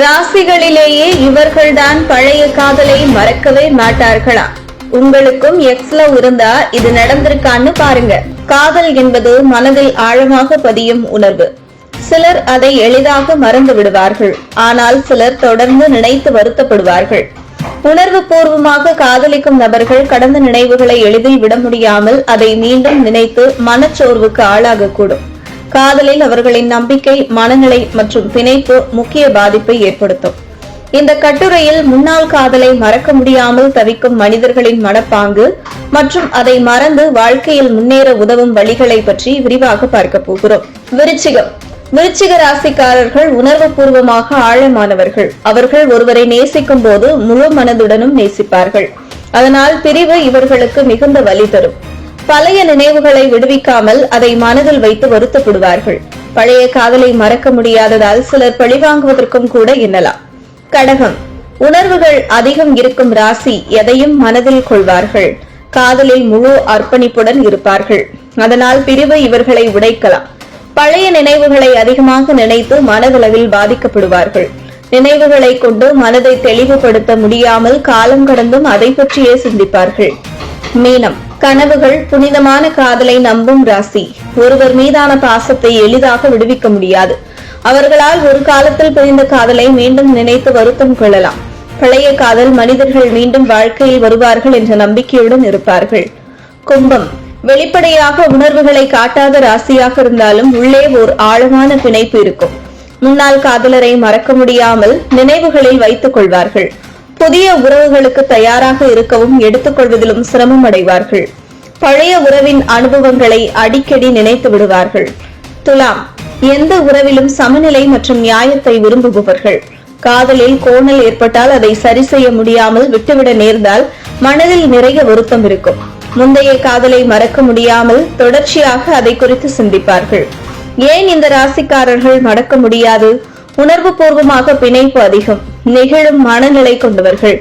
ராசிகளிலேயே இவர்கள்தான் பழைய காதலை மறக்கவே மாட்டார்களா? உங்களுக்கும் எக்ஸ்ல இருந்தா இது நடந்திருக்கான்னு பாருங்க. காதல் என்பது மனதில் ஆழமாக பதியும் உணர்வு. சிலர் அதை எளிதாக மறந்து விடுவார்கள். ஆனால் சிலர் தொடர்ந்து நினைத்து வருத்தப்படுவார்கள். உணர்வு பூர்வமாக காதலிக்கும் நபர்கள் கடந்த நினைவுகளை எளிதில் விட முடியாமல் அதை மீண்டும் நினைத்து மனச்சோர்வுக்கு ஆளாகக்கூடும். காதலில் அவர்களின் நம்பிக்கை, மனநிலை மற்றும் பிணைப்பு முக்கிய பாதிப்பை ஏற்படுத்தும். இந்த கட்டுரையில் முன்னாள் காதலை மறக்க முடியாமல் தவிக்கும் மனிதர்களின் மனப்பாங்கு மற்றும் அதை மறந்து வாழ்க்கையில் முன்னேற உதவும் வழிகளை பற்றி விரிவாக பார்க்க போகிறோம். விருச்சிக ராசிக்காரர்கள் உணர்வு பூர்வமாக ஆழமானவர்கள். அவர்கள் ஒருவரை நேசிக்கும் போது முழு மனதுடனும் நேசிப்பார்கள். அதனால் பிரிவு இவர்களுக்கு மிகுந்த வலி தரும். பழைய நினைவுகளை விடுவிக்காமல் அதை மனதில் வைத்து வருத்தப்படுவார்கள். பழைய காதலை மறக்க முடியாததால் சிலர் பழிவாங்குவதற்கும் கூட எண்ணலாம். கடகம் உணர்வுகள் அதிகம் இருக்கும் ராசி. எதையும் மனதில் கொள்வார்கள். காதலில் முழு அர்ப்பணிப்புடன் இருப்பார்கள். அதனால் பிரிவு இவர்களை உடைக்கலாம். பழைய நினைவுகளை அதிகமாக நினைத்து மனதளவில் பாதிக்கப்படுவார்கள். நினைவுகளை கொண்டு மனதை தெளிவுபடுத்த முடியாமல் காலம் கடந்தும் அதை பற்றியே சிந்திப்பார்கள். மீனம் கனவுகள் புனிதமான காதலை நம்பும் ராசி. ஒருவர் மீதான பாசத்தை எளிதாக விடுவிக்க முடியாது. அவர்களால் ஒரு காலத்தில் பிரிந்த காதலை மீண்டும் நினைத்து வருத்தம் கொள்ளலாம். பழைய காதல் மனிதர்கள் மீண்டும் வாழ்க்கையில் வருவார்கள் என்ற நம்பிக்கையுடன் இருப்பார்கள். கும்பம் வெளிப்படையாக உணர்வுகளை காட்டாத ராசியாக இருந்தாலும் உள்ளே ஓர் ஆழமான பிணைப்பு இருக்கும். முன்னாள் காதலரை மறக்க முடியாமல் நினைவுகளில் வைத்துக் கொள்வார்கள். புதிய உறவுகளுக்கு தயாராக இருக்கவும் எடுத்துக்கொள்வதிலும் சிரமம் அடைவார்கள். பழைய உறவின் அனுபவங்களை அடிக்கடி நினைத்து விடுவார்கள். துலாம் எந்த உறவிலும் சமநிலை மற்றும் நியாயத்தை விரும்புபவர்கள். காதலில் கோணல் ஏற்பட்டால் அதை சரி செய்ய முடியாமல் விட்டுவிட நேர்ந்தால் மனதில் நிறைய வருத்தம் இருக்கும். முந்தைய காதலை மறக்க முடியாமல் தொடர்ச்சியாக அதை குறித்து சிந்திப்பார்கள். ஏன் இந்த ராசிக்காரர்கள் மறக்க முடியாது? உணர்வு பூர்வமாக பிணைப்பு அதிகம். நெகிழும் மனநிலை கொண்டவர்கள்.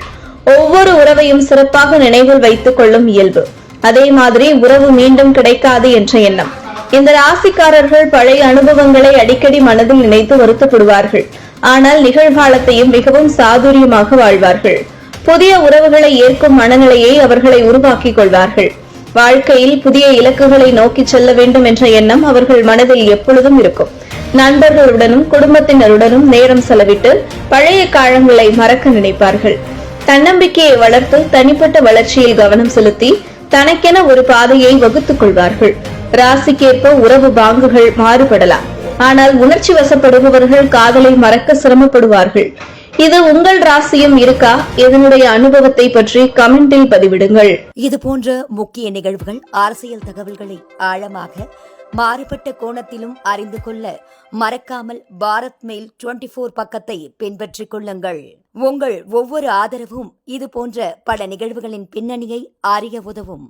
ஒவ்வொரு உறவையும் சிறப்பாக நினைவில் வைத்துக் கொள்ளும் இயல்பு. அதே மாதிரி உறவு மீண்டும் கிடைக்காது என்ற எண்ணம். இந்த ராசிக்காரர்கள் பழைய அனுபவங்களை அடிக்கடி மனதில் நினைத்து வருத்தப்படுவார்கள். ஆனால் நிகழ்காலத்தையும் மிகவும் சாதுரியமாக வாழ்வார்கள். புதிய உறவுகளை ஏற்கும் மனநிலையை அவர்களை உருவாக்கிக் கொள்வார்கள். வாழ்க்கையில் புதிய இலக்குகளை நோக்கி செல்ல வேண்டும் என்ற எண்ணம் அவர்கள் மனதில் எப்பொழுதும் இருக்கும். நண்பர்களுடனும் குடும்பத்தினருடனும் நேரம் செலவிட்டு பழைய காலங்களை மறக்க நினைப்பார்கள். தன்னம்பிக்கையை வளர்த்து தனிப்பட்ட வளர்ச்சியில் கவனம் செலுத்தி தனக்கென ஒரு பாதையை வகுத்துக் கொள்வார்கள். ராசிக்கேற்ப உறவு பாங்குகள் மாறுபடலாம். ஆனால் உணர்ச்சி வசப்படுபவர்கள் காதலை மறக்க சிரமப்படுவார்கள். இது உங்கள் ராசியும் இருக்கா? இதனுடைய அனுபவத்தை பற்றி கமெண்டில் பதிவிடுங்கள். இது போன்ற முக்கிய நிகழ்வுகள், அரசியல் தகவல்களை ஆழமாக மாறுபட்ட கோணத்திலும் அறிந்து கொள்ள மறக்காமல் பாரத் மெயில் 24 பக்கத்தை பின்பற்றிக் கொள்ளுங்கள். உங்கள் ஒவ்வொரு ஆதரவும் இது போன்ற பல நிகழ்வுகளின் பின்னணியை அறிய உதவும்.